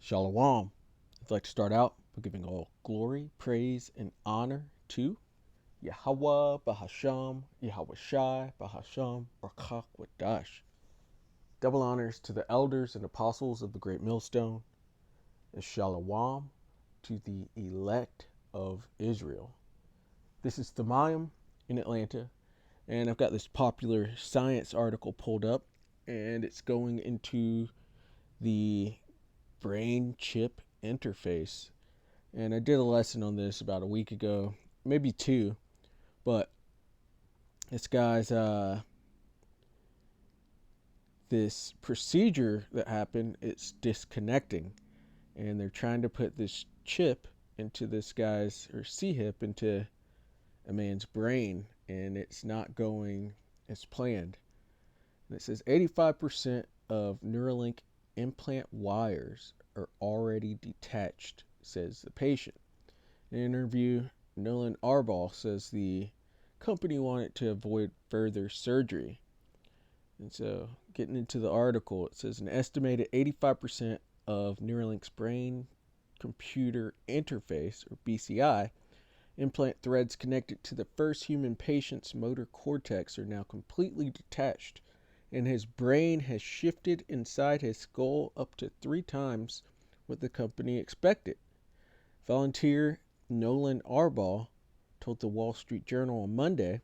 Shalom. I'd like to start out by giving all glory, praise, and honor to Yahweh Bahasham, Yahweh Shai Bahasham, Rakak Wadash. Double honors to the elders and apostles of the Great Millstone, and Shalom to the elect of Israel. This is Thamayim in Atlanta, and I've got this popular science article pulled up, and it's going into the brain chip interface. And I did a lesson on this about a week ago, maybe two, but this guy's this procedure that happened, it's disconnecting, and they're trying to put this chip into this guy's, or C-hip, into a man's brain, and it's not going as planned. And it says 85% of Neuralink implant wires are already detached, says the patient. In an interview, Nolan Arbol says the company wanted to avoid further surgery. And so, getting into the article, it says an estimated 85% of Neuralink's brain computer interface, or BCI, implant threads connected to the first human patient's motor cortex are now completely detached, and his brain has shifted inside his skull up to 3 times what the company expected. Volunteer Nolan Arbol told the Wall Street Journal on Monday.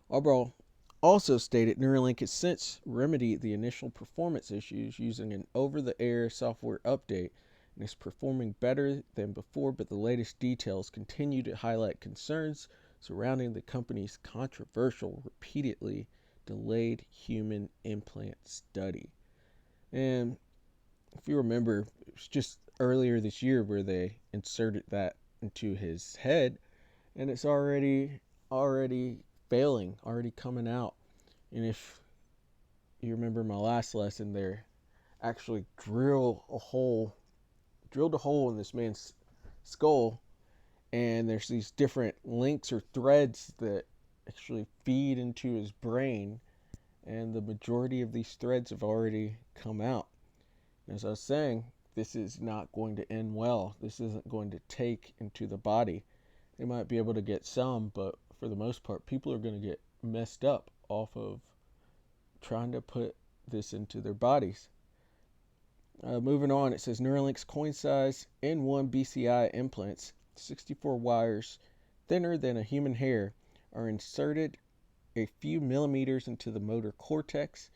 Arbol also stated Neuralink has since remedied the initial performance issues using an over-the-air software update and is performing better than before, but the latest details continue to highlight concerns surrounding the company's controversial, repeatedly delayed human implant study. And if you remember, it was just earlier this year where they inserted that into his head, and it's already failing, already coming out. And if you remember my last lesson, they actually drilled a hole in this man's skull, and there's these different links or threads that actually feed into his brain, and the majority of these threads have already come out. And as I was saying, this is not going to end well. This isn't going to take into the body. They might be able to get some, but for the most part, people are going to get messed up off of trying to put this into their bodies. Moving on, it says Neuralink's coin-size N1 BCI implants, 64 wires thinner than a human hair, are inserted a few millimeters into the motor cortex.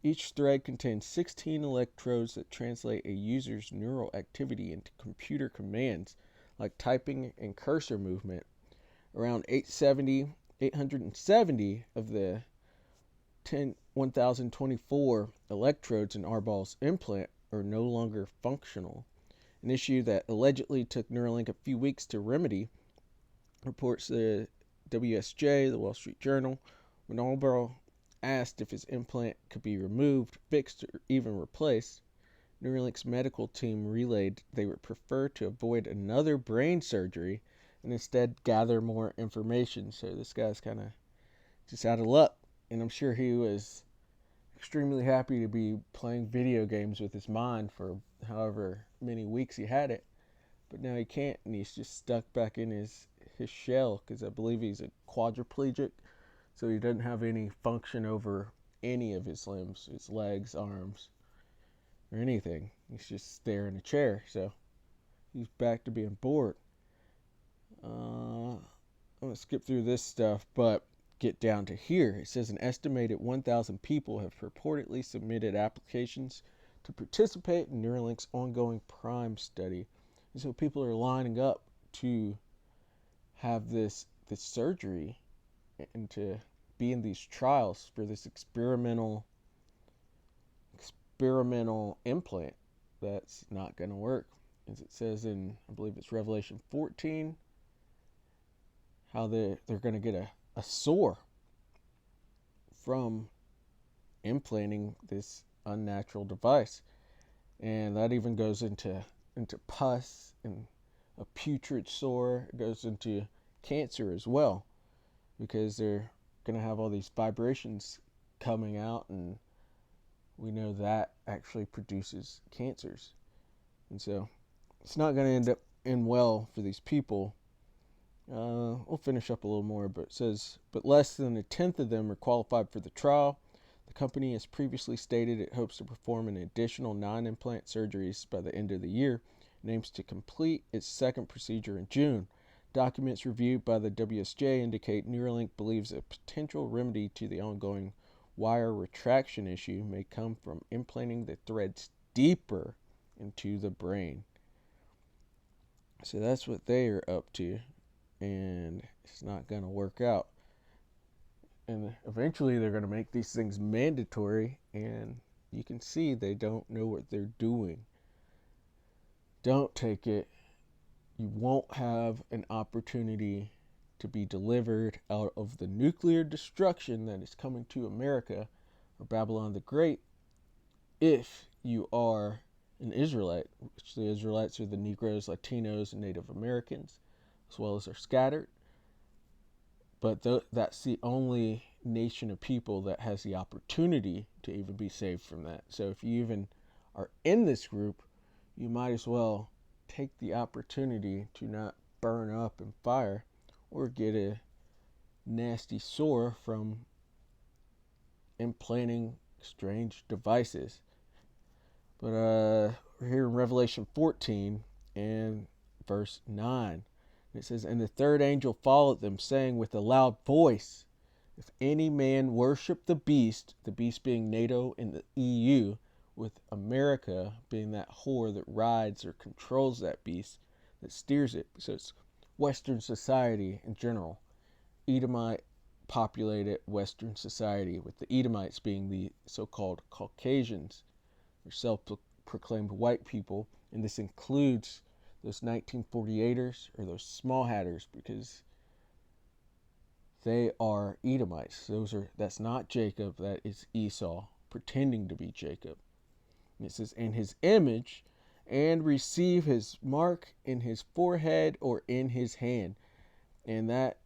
Each thread contains 16 electrodes that translate a user's neural activity into computer commands like typing and cursor movement. Around 870 of the 1,024 electrodes in Arbol's implant are no longer functional, an issue that allegedly took Neuralink a few weeks to remedy, reports the WSJ, the Wall Street Journal. When Arbol asked if his implant could be removed, fixed, or even replaced, Neuralink's medical team relayed they would prefer to avoid another brain surgery and instead gather more information. So this guy's kind of just out of luck, and I'm sure he was extremely happy to be playing video games with his mind for however many weeks he had it, but now he can't, and he's just stuck back in his shell, because I believe he's a quadriplegic, so he doesn't have any function over any of his limbs, his legs, arms, or anything. He's just there in a chair, so he's back to being bored. I'm going to skip through this stuff, but get down to here. It says an estimated 1,000 people have purportedly submitted applications to participate in Neuralink's ongoing PRIME study. And so people are lining up to have this surgery and to be in these trials for this experimental implant that's not going to work. As it says in, I believe it's Revelation 14, how they're going to get a sore from implanting this unnatural device, and that even goes into pus and a putrid sore. It goes into cancer as well, because they're going to have all these vibrations coming out, and we know that actually produces cancers. And so it's not going to end well for these people. We'll finish up a little more, but it says, but less than a tenth of them are qualified for the trial. The company has previously stated it hopes to perform an additional 9 implant surgeries by the end of the year and aims to complete its second procedure in June. Documents reviewed by the WSJ indicate Neuralink believes a potential remedy to the ongoing wire retraction issue may come from implanting the threads deeper into the brain. So that's what they are up to, and it's not going to work out. And eventually they're going to make these things mandatory, and you can see they don't know what they're doing. Don't take it. You won't have an opportunity to be delivered out of the nuclear destruction that is coming to America or Babylon the Great if you are an Israelite, which the Israelites are the Negroes, Latinos, and Native Americans, as well as are scattered. But that's the only nation of people that has the opportunity to even be saved from that. So if you even are in this group, you might as well take the opportunity to not burn up in fire or get a nasty sore from implanting strange devices. But we're here in Revelation 14 and verse 9. It says, and the third angel followed them, saying with a loud voice, if any man worship the beast being NATO and the EU, with America being that whore that rides or controls that beast, that steers it. So it's Western society in general. Edomite populated Western society, with the Edomites being the so-called Caucasians, or self-proclaimed white people, and this includes those 1948ers or those small hatters, because they are Edomites. That's not Jacob, that is Esau pretending to be Jacob. And it says, in his image, and receive his mark in his forehead or in his hand. And that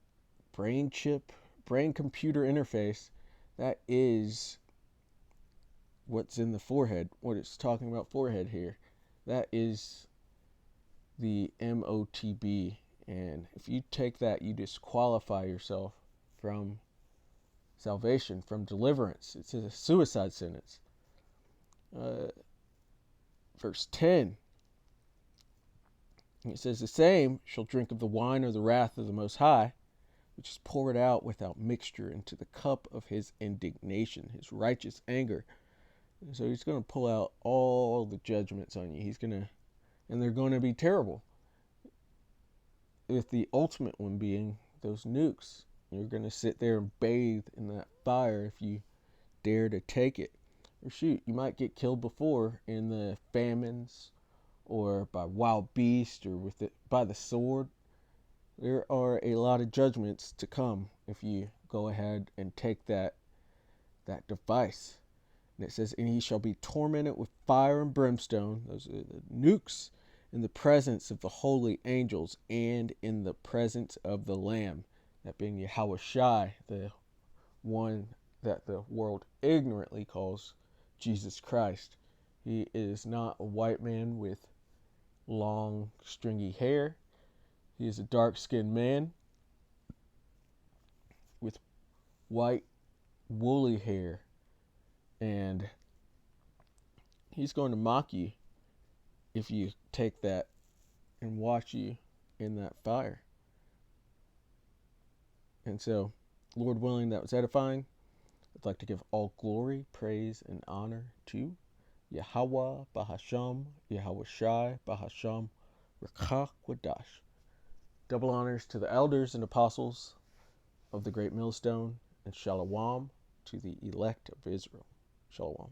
brain computer interface, that is what's in the forehead. What it's talking about forehead here, that is the MOTB. And if you take that, you disqualify yourself from salvation, from deliverance. It's a suicide sentence. Verse 10, it says, the same shall drink of the wine of the wrath of the Most High, which is poured out without mixture into the cup of his indignation, his righteous anger. And so he's going to pull out all the judgments on you. And they're going to be terrible. With the ultimate one being those nukes. You're going to sit there and bathe in that fire if you dare to take it. Or shoot, you might get killed before in the famines, or by wild beasts, or by the sword. There are a lot of judgments to come if you go ahead and take that device. And it says, and he shall be tormented with fire and brimstone, those are the nukes, in the presence of the holy angels and in the presence of the Lamb, that being Yahweh Shai, the one that the world ignorantly calls Jesus Christ. He is not a white man with long, stringy hair. He is a dark-skinned man with white, woolly hair. And he's going to mock you if you take that and watch you in that fire. And so, Lord willing, that was edifying. I'd like to give all glory, praise, and honor to Yahweh Bahasham, Yahweh Shai Bahasham, Rekha Quadash. Double honors to the elders and apostles of the great millstone, and shalom to the elect of Israel. Shalom.